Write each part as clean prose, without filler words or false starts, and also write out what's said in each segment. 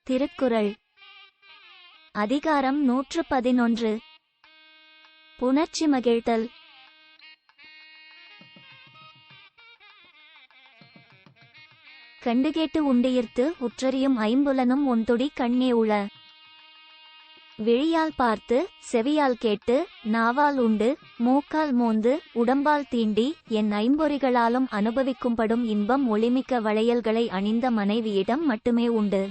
திருக்குறள் அதிகாரம் 111 புணர்ச்சி மகிழ்தல். கண்டுகேட்டு உண்டியிர்த்து உற்றறியும் ஐம்புலனும் ஒன்தொடி கண்ணே உள. விழியால் பார்த்து, செவியால் கேட்டு, நாவால் உண்டு, மூக்கால் மோந்து, உடம்பால் தீண்டி, என் ஐம்பொறிகளாலும் அனுபவிக்கும்படும் இன்பம் ஒளிமிக்க வளையல்களை அணிந்த மனைவியிடம் மட்டுமே உண்டு.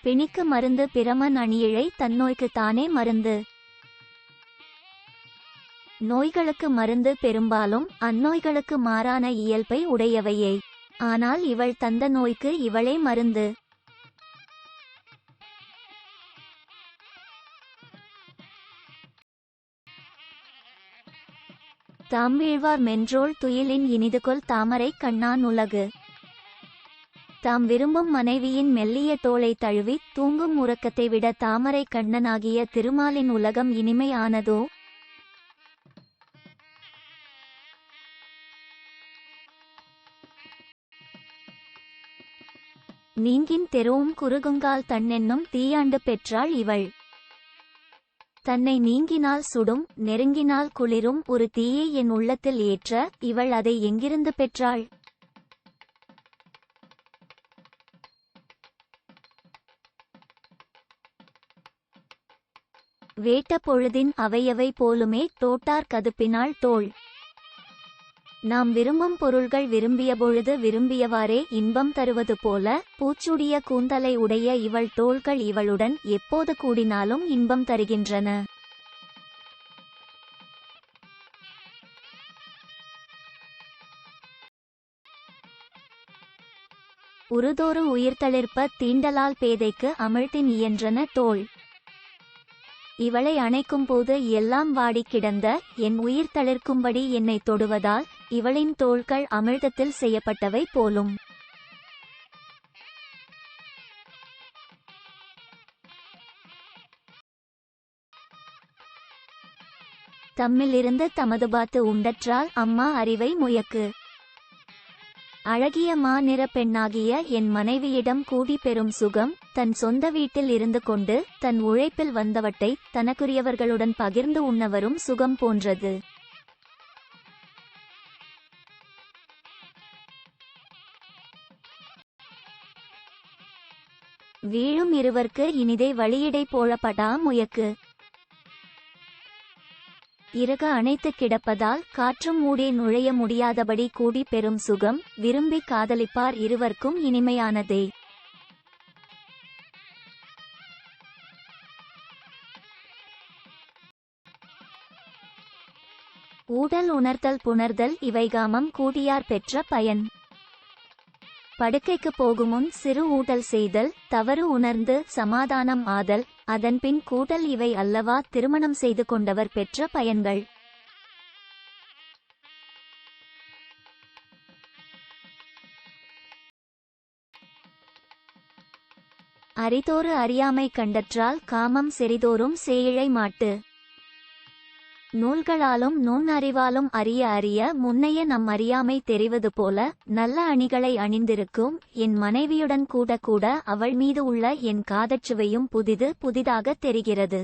பிணிக்கு மருந்து பிரமன் அணியிழை தன்னோய்க்கு தானே மருந்து. நோய்களுக்கு மருந்து பெரும்பாலும் அந்நோய்களுக்கு மாறான இயல்பை உடையவையே. ஆனால் இவள் தந்த நோய்க்கு இவளே மருந்து. தாம்வீழ்வார் மென்றோள் துயிலின் இனிதுகொல் தாமரை கண்ணான் உலகு. தாம் விரும்பும் மனைவியின் மெல்லிய தோளை தழுவி தூங்கும் உறக்கத்தை விட தாமரை கண்ணனாகிய திருமாலின் உலகம் இனிமை ஆனதோ? நீங்கின் தெருவும் குறுகுங்கால் தன்னென்னும் தீயாண்டு பெற்றாள் இவள். தன்னை நீங்கினால் சுடும், நெருங்கினால் குளிரும் ஒரு தீயை என் உள்ளத்தில் ஏற்ற இவள் அதை எங்கிருந்து பெற்றாள்? வேட்ட பொழுதின் அவையவை போலுமே தோட்டார் கதுப்பினாள் தோள். நாம் விரும்பும் பொருள்கள் விரும்பிய பொழுது விரும்பியவாறே இன்பம் தருவது போல பூச்சுடிய கூந்தலை உடைய இவள் தோள்கள் இவளுடன் எப்போது கூடினாலும் இன்பம் தருகின்றன. உருதோறு உயிர்த்தளிர்ப்ப தீண்டலால் பேதைக்கு அமிழ்த்தின் இயன்றன தோள். இவளை அணைக்கும் போது எல்லாம் வாடி கிடந்த என் உயிர் தளிர்க்கும்படி என்னை தொடுவதால் இவளின் தோள்கள் அமிழ்தத்தில் செய்யப்பட்டவை போலும். தம்மிலிருந்து தமது பாத்து உண்டற்றால் அம்மா அறிவை முயக்கு. அழகிய நிற பெண்ணாகிய என் மனைவியிடம் கூடி பெறும் சுகம் தன் சொந்த வீட்டில் இருந்து கொண்டு தன் உழைப்பில் வந்தவற்றை தனக்குரியவர்களுடன் பகிர்ந்து உண்ணவரும் சுகம் போன்றது. வீழும் இருவர்க்கு இனிதை வழியிடை போழப்படா முயக்கு. இறுக அணைத்து கிடப்பதால் காற்றும் மூடி நுழைய முடியாதபடி கூடி பெறும் சுகம் விரும்பி காதலிப்பார் இருவர்க்கும் இனிமையானதே. ஊடல் உணர்தல் புணர்தல் இவைகாமம் கூடியார் பெற்ற பயன். படுக்கைக்கு போகுமுன் சிறு ஊடல் செய்தல், தவறு உணர்ந்து சமாதானம் ஆதல், அதன்பின் கூடல் இவை அல்லவா திருமணம் செய்து கொண்டவர் பெற்ற பயன்கள். அரிதோறு அறியாமை கண்டற்றால் காமம் செறிதோறும் சேயிழை மாட்டு. நூல்களாலும் நுண்ணறிவாலும் அறிய முன்னைய நம் அறியாமை தெரிவது போல நல்ல அணிகளை அணிந்திருக்கும் என் மனைவியுடன் கூட அவள் மீது உள்ள என் காதச்சுவையும் புதிதாக தெரிகிறது.